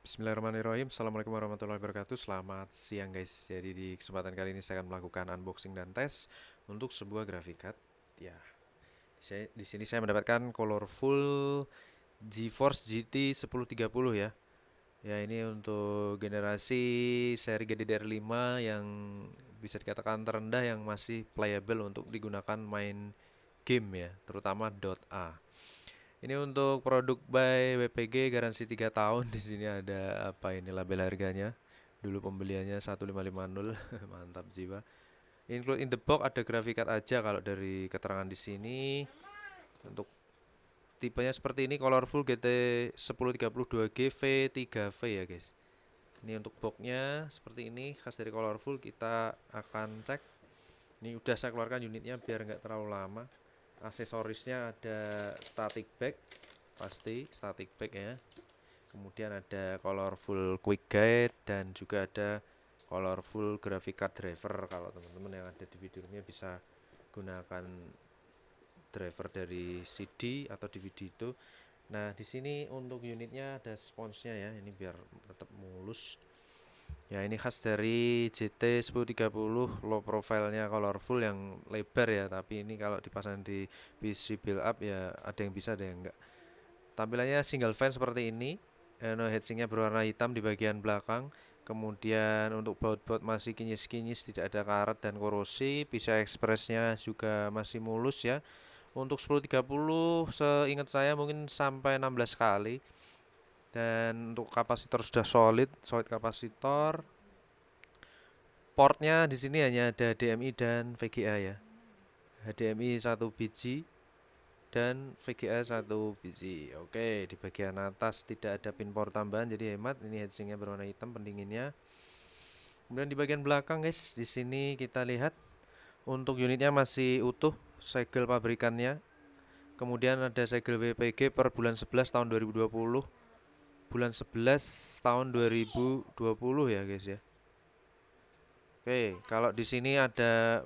Bismillahirrahmanirrahim. Assalamualaikum warahmatullahi wabarakatuh. Selamat siang guys. Jadi di kesempatan kali ini saya akan melakukan unboxing dan tes untuk sebuah graphic card. Ya, di sini saya mendapatkan colorful GeForce GT 1030 ya. Ya, ini untuk generasi seri GDDR5 yang bisa dikatakan terendah yang masih playable untuk digunakan main game ya, terutama .A. Ini untuk produk by WPG garansi 3 tahun. Di sini ada apa ini label harganya. Dulu pembeliannya 1550. Mantap jiwa. Include in the box ada graphic card aja kalau dari keterangan di sini. Untuk tipenya seperti ini colorful GT 1032G V3V ya guys. Ini untuk boxnya seperti ini khas dari colorful. Kita akan cek. Ini udah saya keluarkan unitnya biar nggak terlalu lama. Aksesorisnya ada static back, pasti static back ya. Kemudian ada colorful quick guide dan juga ada colorful graphic card driver. Kalau teman-teman yang ada di video ini bisa gunakan driver dari CD atau DVD itu. Nah, di sini untuk unitnya ada sponsnya ya, ini biar tetap mulus. Ya, ini khas dari JT 1030 low profile-nya colorful yang lebar ya, tapi ini kalau dipasang di PC build up ya ada yang bisa ada yang enggak. Tampilannya single fan seperti ini. Heatsinknya berwarna hitam di bagian belakang. Kemudian untuk baut-baut masih kinyis-kinyis, tidak ada karat dan korosi. PCI Express-nya juga masih mulus ya. Untuk 1030 seingat saya mungkin sampai 16 kali. Dan untuk kapasitor sudah solid kapasitor. Portnya di sini hanya ada HDMI dan VGA ya. HDMI 1 biji dan VGA 1 biji. Oke, di bagian atas tidak ada pin power tambahan jadi hemat. Ini heatsinknya berwarna hitam pendinginnya. Kemudian di bagian belakang guys, di sini kita lihat untuk unitnya masih utuh segel pabrikannya. Kemudian ada segel WPG per bulan 11 tahun 2020. Bulan 11 tahun 2020 ya guys ya. Oke, kalau di sini ada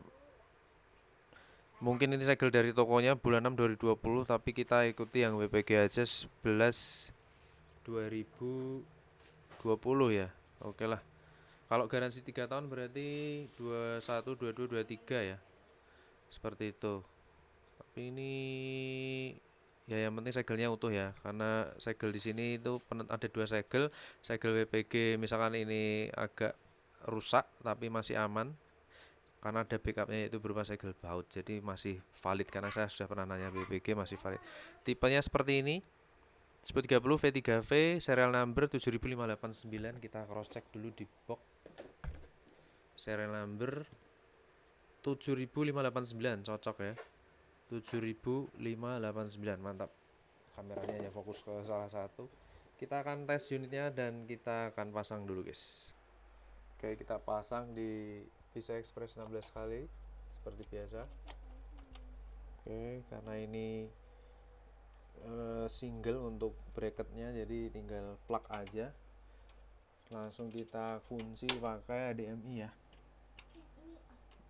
mungkin ini segel dari tokonya bulan 6 2020 tapi kita ikuti yang WPG aja 11 2020 ya. Oke lah. Kalau garansi 3 tahun berarti 21 22 23 ya. Seperti itu. Tapi ini ya yang penting segelnya utuh ya karena segel di sini itu ada dua segel WPG misalkan ini agak rusak tapi masih aman karena ada backupnya itu berupa segel baut jadi masih valid karena saya sudah pernah nanya BPG masih valid. Tipenya seperti ini 1030 V3V serial number 7589. Kita cross check dulu di box serial number 7589 cocok ya. 7589 mantap. Kameranya hanya fokus ke salah satu. Kita akan tes unitnya dan kita akan pasang dulu guys. Oke, kita pasang di PCI Express 16 kali seperti biasa. Oke, karena ini single untuk bracketnya jadi tinggal plug aja. Langsung kita kunci pakai HDMI ya.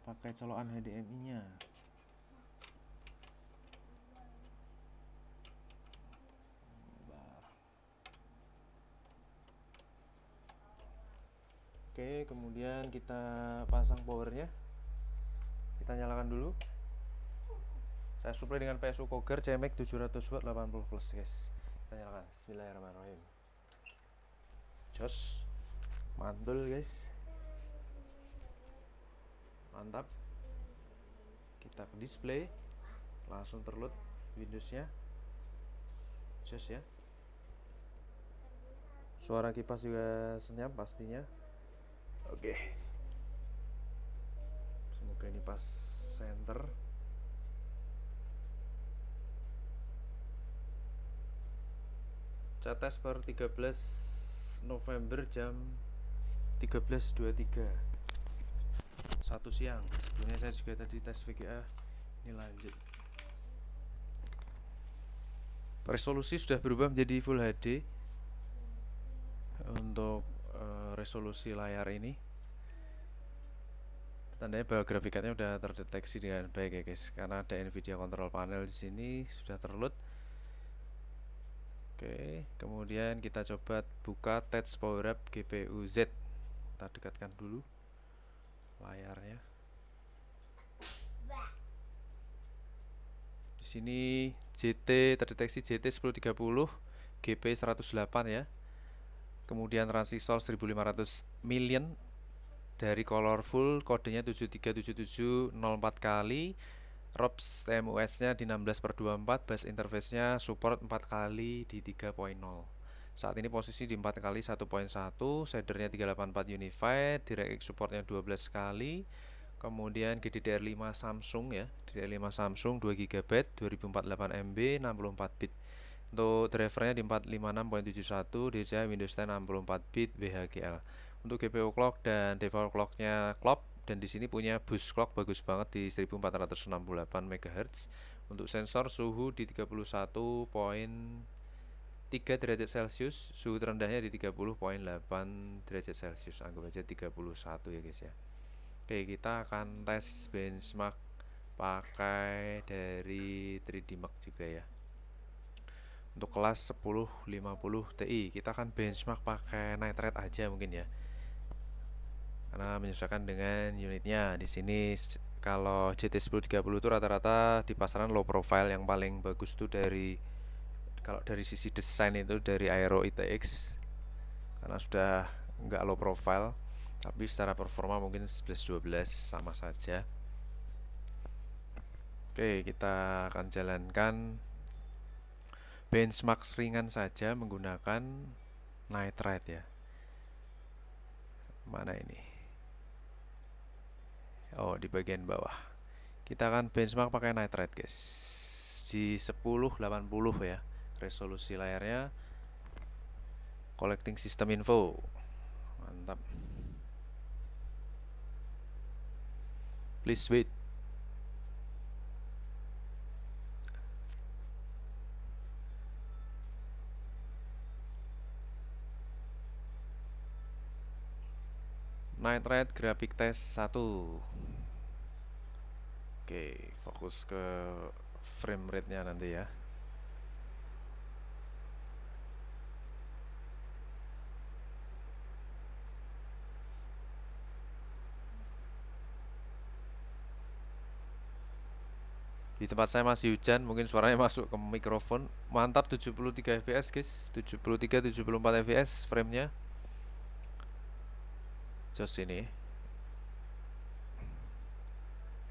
Pakai colokan HDMI-nya. Oke, kemudian kita pasang powernya. Kita nyalakan dulu. Saya supply dengan PSU Coger CMX 700 watt 80 plus guys. Kita nyalakan. Bismillahirrahmanirrahim. Jos. Mantul guys. Mantap. Kita ke display. Langsung terload Windowsnya. Jos ya. Suara kipas juga senyap pastinya. Oke. Semoga ini pas center. Cates per 13 November jam 13.23 1 siang. Sebelumnya saya juga tadi tes VGA. Ini lanjut. Resolusi sudah berubah menjadi Full HD untuk resolusi layar ini. Tandanya bahwa graphic cardnya sudah terdeteksi dengan baik ya guys, karena ada Nvidia Control Panel di sini sudah terload. Oke, kemudian kita coba buka Touch Power Up GPU Z. Kita dekatkan dulu layarnya. Di sini JT terdeteksi JT 1030, GP 108 ya. Kemudian transistor 1500 million. Dari colorful kodenya 737704 kali. ROPS TMUS-nya di 16/24, bus interface-nya support 4 kali di 3.0. Saat ini posisi di 4 kali 1.1, shadernya 384 unified, DirectX supportnya 12 kali. Kemudian GDDR5 Samsung ya, DDR5 Samsung 2 GB, 2048 MB, 64 bit. Untuk drivernya di 456.71, DCI Windows 10 64 bit VHGL. Untuk GPU clock dan default clocknya clock, dan di sini punya boost clock bagus banget di 1468 MHz. Untuk sensor suhu di 31,3 derajat Celcius, suhu terendahnya di 30,8 derajat Celcius. Anggap aja 31 ya guys ya. Oke, kita akan tes benchmark pakai dari 3D Mark juga ya. Untuk kelas 1050 Ti kita akan benchmark pakai nitrate aja mungkin ya, karena menyesuaikan dengan unitnya. Di sini kalau JT1030 itu rata-rata di pasaran low profile. Yang paling bagus tuh kalau dari sisi desain itu dari Aero ITX, karena sudah nggak low profile, tapi secara performa mungkin 11-12 sama saja. Oke, kita akan jalankan benchmark ringan saja menggunakan nitrate ya. Mana ini? Oh, di bagian bawah. Kita akan benchmark pakai nitrate guys, di 1080 ya resolusi layarnya. Collecting system info, mantap. Please wait. Nitrate graphic test 1. Oke, fokus ke frame rate-nya nanti ya. Di tempat saya masih hujan, mungkin suaranya masuk ke mikrofon. Mantap, 73 fps guys, 73-74 fps framenya. Jos ini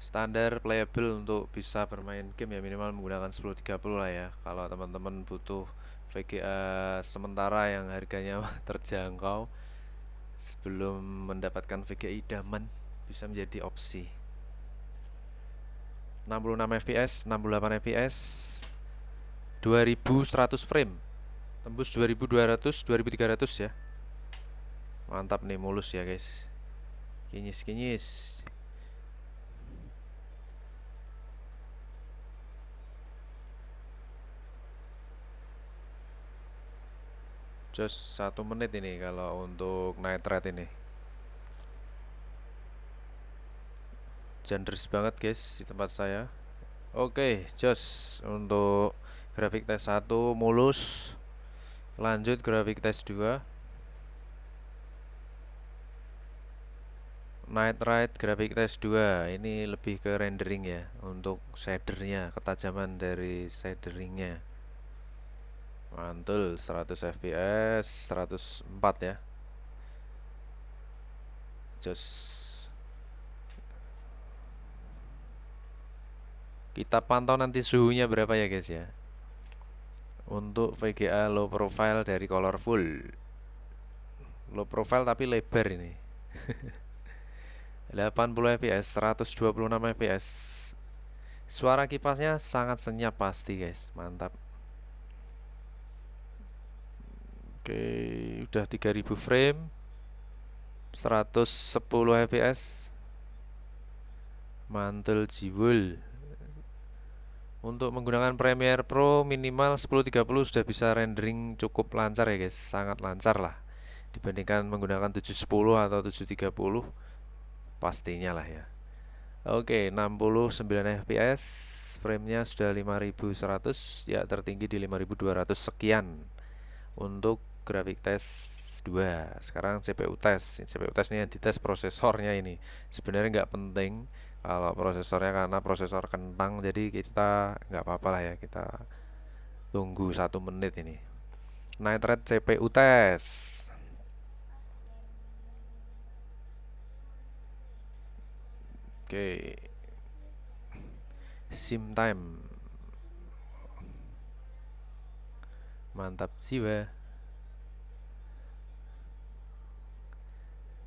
standar playable untuk bisa bermain game ya, minimal menggunakan 1030 lah ya. Kalau teman-teman butuh VGA sementara yang harganya terjangkau sebelum mendapatkan VGA idaman, bisa menjadi opsi. 66 fps, 68 fps, 2100 frame, tembus 2200, 2300 ya. Mantap nih, mulus ya guys, kinyis. Just 1 menit ini kalau untuk nitrate ini. Genders banget guys di tempat saya. Oke, just untuk grafik test 1 mulus. Lanjut grafik test 2. Nitrate grafik test 2 ini lebih ke rendering ya, untuk shadernya, ketajaman dari shaderingnya. Mantul, 100 fps, 104 ya. Just kita pantau nanti suhunya berapa ya guys ya. Untuk VGA low profile dari colorful, low profile tapi lebar ini. 80 fps, 126 fps. Suara kipasnya sangat senyap pasti guys, mantap. Oke, udah 3000 frame, 110 fps, mantul jiwul. Untuk menggunakan Premiere Pro minimal 1030 sudah bisa rendering cukup lancar ya guys, sangat lancar lah dibandingkan menggunakan 710 atau 730 pastinya lah ya. Oke, 69 fps, framenya sudah 5100 ya, tertinggi di 5200 sekian. untuk grafik tes 2. Sekarang CPU tes. CPU tes ini yang dites prosesornya ini. Sebenarnya nggak penting kalau prosesornya karena prosesor kentang, jadi kita nggak apa-apa lah ya, kita tunggu 1 menit ini. Night Red CPU tes. Oke. Sim time. Mantap jiwa.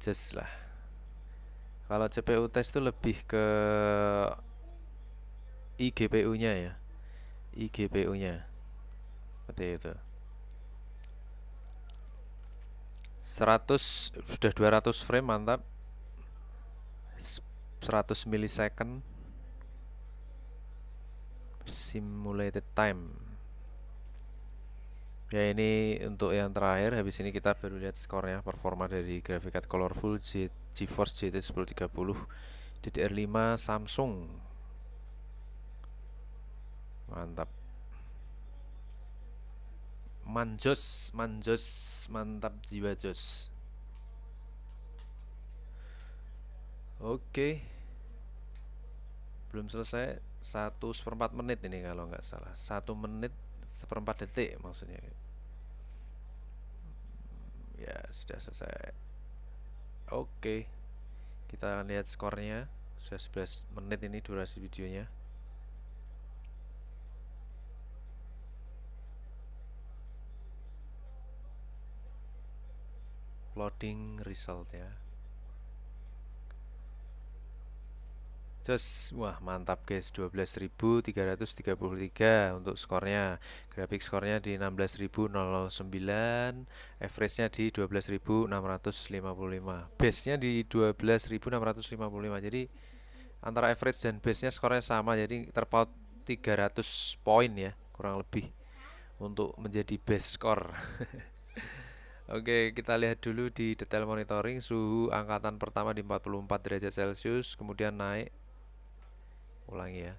Just lah. Kalau CPU tes itu lebih ke iGPU-nya ya. iGPU-nya. Seperti itu. 100 sudah 200 frame mantap. 100 millisecond simulated time. Ya, ini untuk yang terakhir. Habis ini kita baru lihat skornya, performa dari graphic card Colorful GeForce GT 1030 DDR5 Samsung. Mantap. Manjos, mantap jiwa jos. Oke, belum selesai. 1/4 menit ini kalau nggak salah. 1 menit seperempat detik maksudnya. Ya, sudah selesai. Oke, kita akan lihat skornya. Sudah 11 menit ini durasi videonya. Loading result ya. Just, wah mantap guys, 12.333 untuk skornya. Grafik skornya di 16.009, average-nya di 12.655, base-nya di 12.655. Jadi antara average dan base-nya skornya sama, jadi terpaut 300 poin ya, kurang lebih untuk menjadi base score. Oke, kita lihat dulu di detail monitoring. Suhu angkatan pertama di 44 derajat Celcius, kemudian naik, ulangi ya,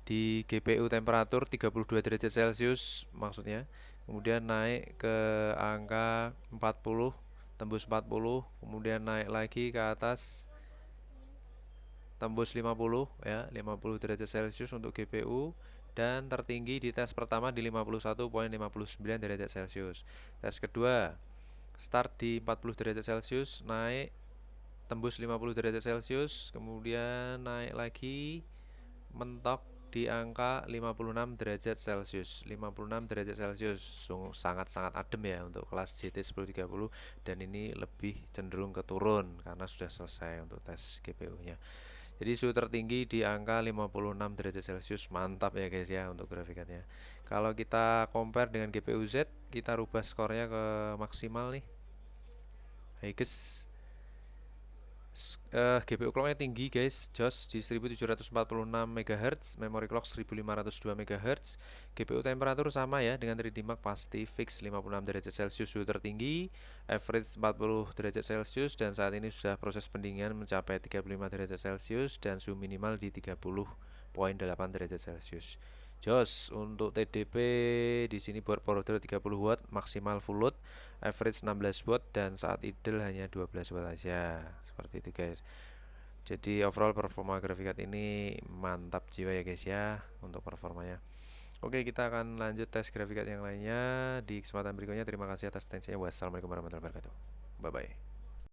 di GPU temperatur 32 derajat Celcius maksudnya, kemudian naik ke angka 40, tembus 40, kemudian naik lagi ke atas tembus 50 ya, 50 derajat Celcius untuk GPU, dan tertinggi di tes pertama di 51,59 derajat Celcius. Tes kedua start di 40 derajat Celcius, naik tembus 50 derajat Celcius, kemudian naik lagi mentok di angka 56 derajat Celcius. 56 derajat Celcius sangat-sangat adem ya untuk kelas GT 1030, dan ini lebih cenderung ke turun karena sudah selesai untuk tes GPU-nya. Jadi suhu tertinggi di angka 56 derajat Celcius. Mantap ya guys ya untuk grafiknya. Kalau kita compare dengan GPU Z, kita rubah skornya ke maksimal nih. Hey guys, GPU clocknya tinggi guys, jos di 1746 MHz, memory clock 1502 MHz. GPU temperatur sama ya dengan 3D Mark, pasti fix 56 derajat Celcius suhu tertinggi, average 40 derajat Celcius, dan saat ini sudah proses pendinginan mencapai 35 derajat Celcius dan suhu minimal di 30,8 derajat Celcius. Jos, untuk TDP di sini board power 30 watt, maksimal full load, average 16 watt, dan saat idle hanya 12 watt aja. Seperti itu guys. Jadi overall performa grafik card ini mantap jiwa ya guys ya untuk performanya. Oke, kita akan lanjut tes grafik card yang lainnya di kesempatan berikutnya. Terima kasih atas atensinya. Wassalamualaikum warahmatullahi wabarakatuh. Bye bye.